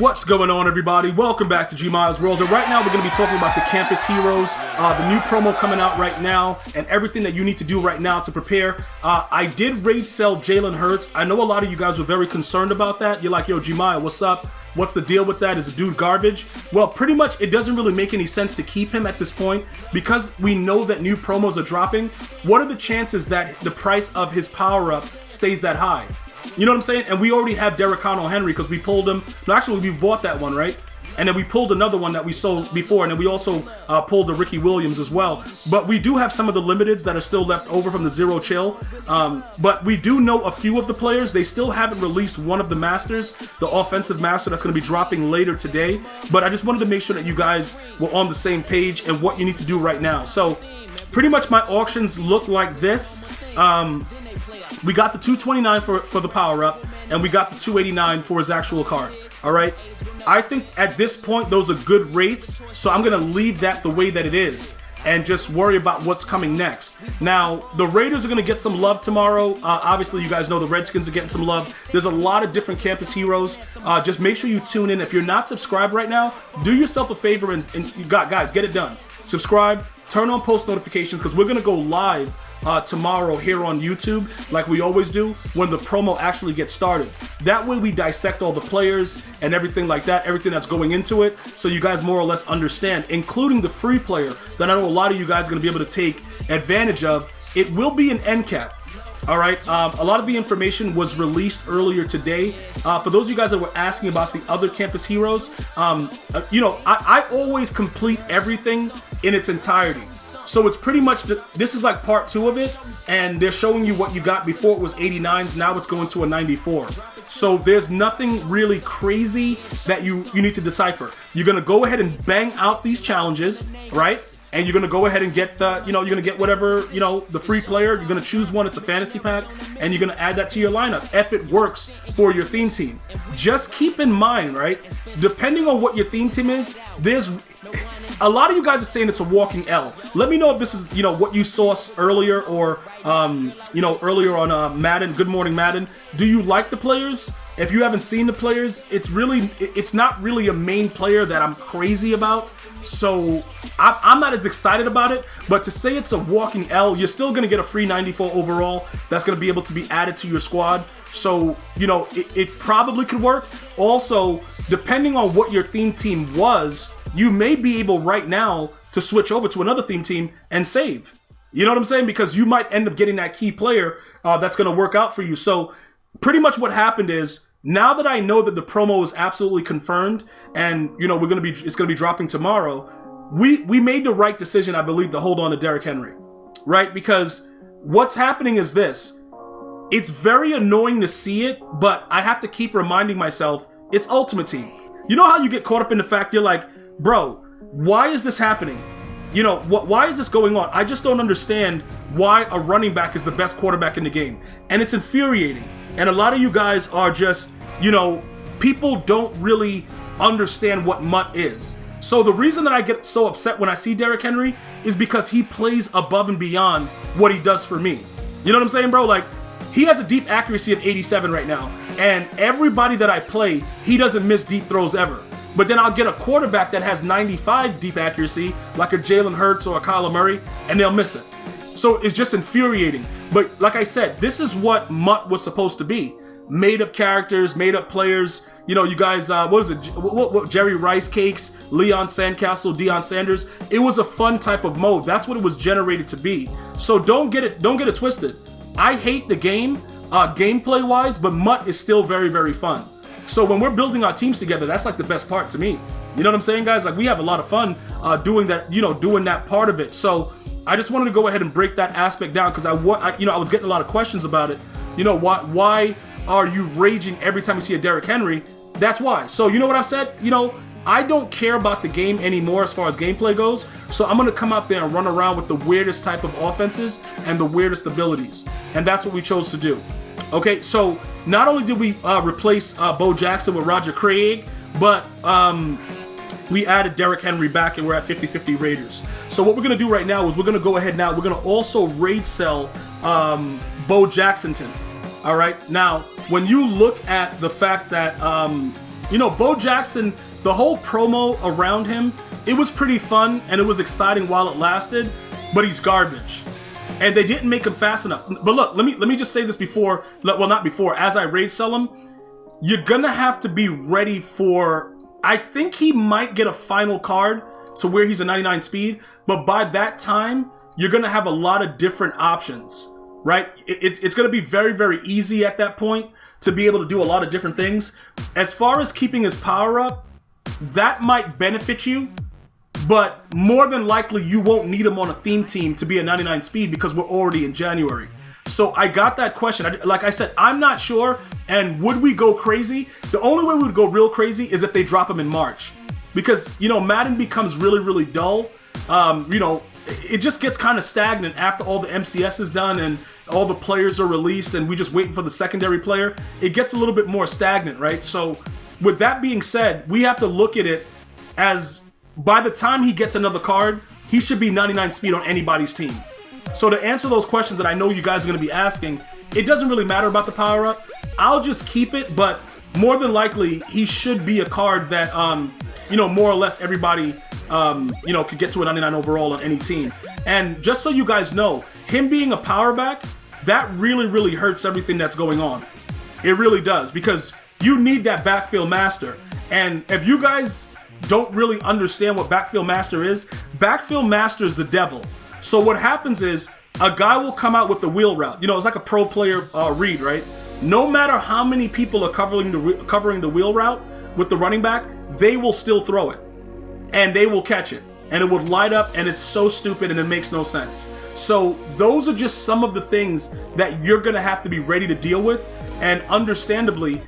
What's going on, everybody? Welcome back to GmiasWorld. And right now we're going to be talking about the Campus Heroes, the new promo coming out right now, and everything that you need to do right now to prepare. I did raid sell Jalen Hurts. I know a lot of you guys were very concerned about that. You're like, yo, Gmia, what's up? What's the deal with that? Is the dude garbage? Well, pretty much it doesn't really make any sense to keep him at this point because we know that new promos are dropping. What are the chances that the price of his power-up stays that high? You know what I'm saying? And we already have Derrick Henry because we pulled him. No, actually, we bought that one, right? And then we pulled another one that we sold before, and then we also pulled the Ricky Williams as well. But we do have some of the limiteds that are still left over from the Zero Chill. But we do know a few of the players. They still haven't released one of the Masters, the offensive Master that's going to be dropping later today. But I just wanted to make sure that you guys were on the same page and what you need to do right now. So pretty much my auctions look like this. We got the 229 for the power-up, and we got the 289 for his actual card. All right? I think at this point, those are good rates, so I'm going to leave that the way that it is and just worry about what's coming next. Now, the Raiders are going to get some love tomorrow. Obviously, you guys know the Redskins are getting some love. There's a lot of different campus heroes. Just make sure you tune in. If you're not subscribed right now, do yourself a favor and guys, get it done. Subscribe, turn on post notifications, because we're going to go live tomorrow here on YouTube, like we always do, when the promo actually gets started. That way we dissect all the players and everything like that, everything that's going into it, so you guys more or less understand, including the free player that I know a lot of you guys are going to be able to take advantage of. It will be an end cap. All right, a lot of the information was released earlier today. For those of you guys that were asking about the other campus heroes, you know, I always complete everything in its entirety. So it's pretty much, this is like part 2 of it, and they're showing you what you got before. It was 89s, now it's going to a 94. So there's nothing really crazy that you need to decipher. You're going to go ahead and bang out these challenges, right? And you're going to go ahead and get the, you know, you're going to get whatever, you know, the free player. You're going to choose one. It's a fantasy pack. And you're going to add that to your lineup if it works for your theme team. Just keep in mind, right? Depending on what your theme team is, there's a lot of you guys are saying it's a walking L. Let me know if this is, you know, what you saw earlier or, you know, earlier on Madden. Good morning, Madden. Do you like the players? If you haven't seen the players, it's not really a main player that I'm crazy about. So I'm not as excited about it, but to say it's a walking L, you're still going to get a free 94 overall that's going to be able to be added to your squad. So, you know, it probably could work. Also, depending on what your theme team was, you may be able right now to switch over to another theme team and save. You know what I'm saying? Because you might end up getting that key player that's going to work out for you. So pretty much what happened is, now that I know that the promo is absolutely confirmed, and you know it's gonna be dropping tomorrow, we made the right decision, I believe, to hold on to Derrick Henry, right? Because what's happening is this: it's very annoying to see it, but I have to keep reminding myself it's Ultimate Team. You know how you get caught up in the fact you're like, bro, why is this happening? You know, why is this going on? I just don't understand why a running back is the best quarterback in the game, and it's infuriating. And a lot of you guys are just, you know, people don't really understand what MUT is. So the reason that I get so upset when I see Derrick Henry is because he plays above and beyond what he does for me. You know what I'm saying, bro? Like, he has a deep accuracy of 87 right now. And everybody that I play, he doesn't miss deep throws ever. But then I'll get a quarterback that has 95 deep accuracy, like a Jalen Hurts or a Kyler Murray, and they'll miss it. So it's just infuriating. But like I said, this is what MUT was supposed to be. Made up characters, made up players. You know, you guys, what is it? What Jerry Rice Cakes, Leon Sandcastle, Deion Sanders. It was a fun type of mode. That's what it was generated to be. So don't get it twisted. I hate the game, gameplay wise, but MUT is still very, very fun. So when we're building our teams together, that's like the best part to me. You know what I'm saying, guys? Like, we have a lot of fun doing that, you know, doing that part of it. So I just wanted to go ahead and break that aspect down because I was getting a lot of questions about it. You know, why are you raging every time you see a Derrick Henry? That's why. So you know what I've said? You know, I don't care about the game anymore as far as gameplay goes. So I'm going to come out there and run around with the weirdest type of offenses and the weirdest abilities. And that's what we chose to do. Okay, so not only did we replace Bo Jackson with Roger Craig, but we added Derrick Henry back, and we're at 50-50 Raiders. So what we're going to do right now is we're going to go ahead now. We're going to also raid sell Bo Jacksonton. All right. Now, when you look at the fact that You know, Bo Jackson, the whole promo around him, it was pretty fun and it was exciting while it lasted, but he's garbage. And they didn't make him fast enough. But look, let me just say this before, well, not before, as I rage sell him, you're gonna have to be ready for, I think he might get a final card to where he's a 99 speed, but by that time, you're gonna have a lot of different options, right? It's gonna be very, very easy at that point to be able to do a lot of different things. As far as keeping his power up, that might benefit you, but more than likely you won't need him on a theme team to be a 99 speed because we're already in January. So I got that question. Like I said, I'm not sure. And would we go crazy? The only way we would go real crazy is if they drop him in March. Because, you know, Madden becomes really, really dull. You know, it just gets kind of stagnant after all the MCS is done and all the players are released and we just waiting for the secondary player. It gets a little bit more stagnant, right? So with that being said, we have to look at it as by the time he gets another card, he should be 99 speed on anybody's team. So to answer those questions that I know you guys are going to be asking, it doesn't really matter about the power up. I'll just keep it, but more than likely he should be a card that, you know, more or less everybody, you know, could get to a 99 overall on any team. And just so you guys know, him being a power back, that really, really hurts everything that's going on. It really does, because you need that backfield master. And if you guys don't really understand what backfield master is the devil. So what happens is a guy will come out with the wheel route. You know, it's like a pro player read, right? No matter how many people are covering the wheel route with the running back, they will still throw it. And they will catch it. And it would light up, and it's so stupid and it makes no sense. So those are just some of the things that you're going to have to be ready to deal with. And understandably,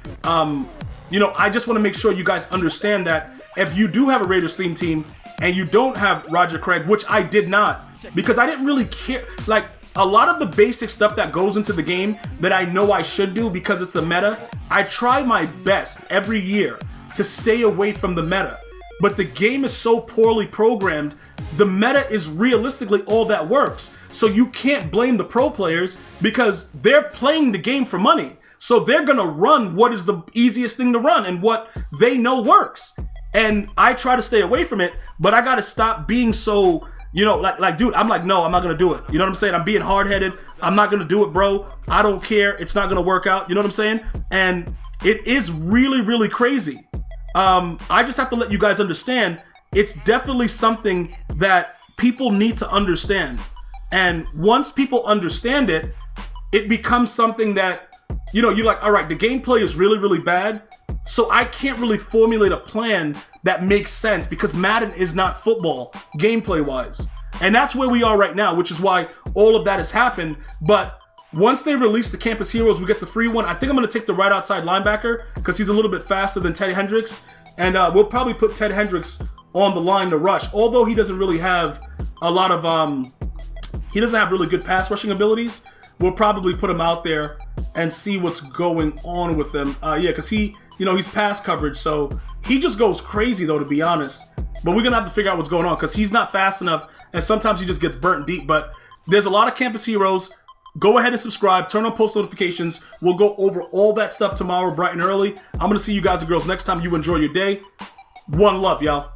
you know, I just want to make sure you guys understand that if you do have a Raiders theme team and you don't have Roger Craig, which I did not, because I didn't really care. Like, a lot of the basic stuff that goes into the game that I know I should do because it's the meta, I try my best every year to stay away from the meta. But the game is so poorly programmed, the meta is realistically all that works. So you can't blame the pro players because they're playing the game for money. So they're going to run what is the easiest thing to run and what they know works. And I try to stay away from it, but I got to stop being so, you know, like, dude, I'm like, no, I'm not going to do it. You know what I'm saying? I'm being hard-headed. I'm not going to do it, bro. I don't care. It's not going to work out. You know what I'm saying? And it is really, really crazy. I just have to let you guys understand, it's definitely something that people need to understand. And once people understand it, it becomes something that, you know, you're like, all right, the gameplay is really, really bad. So I can't really formulate a plan that makes sense because Madden is not football gameplay-wise. And that's where we are right now, which is why all of that has happened. But once they release the Campus Heroes, we get the free one. I think I'm going to take the right outside linebacker because he's a little bit faster than Ted Hendricks. And we'll probably put Ted Hendricks on the line to rush. Although he doesn't really have a lot of, he doesn't have really good pass rushing abilities. We'll probably put him out there and see what's going on with him. Yeah, because he, you know, he's pass coverage. So he just goes crazy, though, to be honest. But we're going to have to figure out what's going on because he's not fast enough. And sometimes he just gets burnt deep. But there's a lot of Campus Heroes. Go ahead and subscribe. Turn on post notifications. We'll go over all that stuff tomorrow bright and early. I'm going to see you guys and girls next time. You enjoy your day. One love, y'all.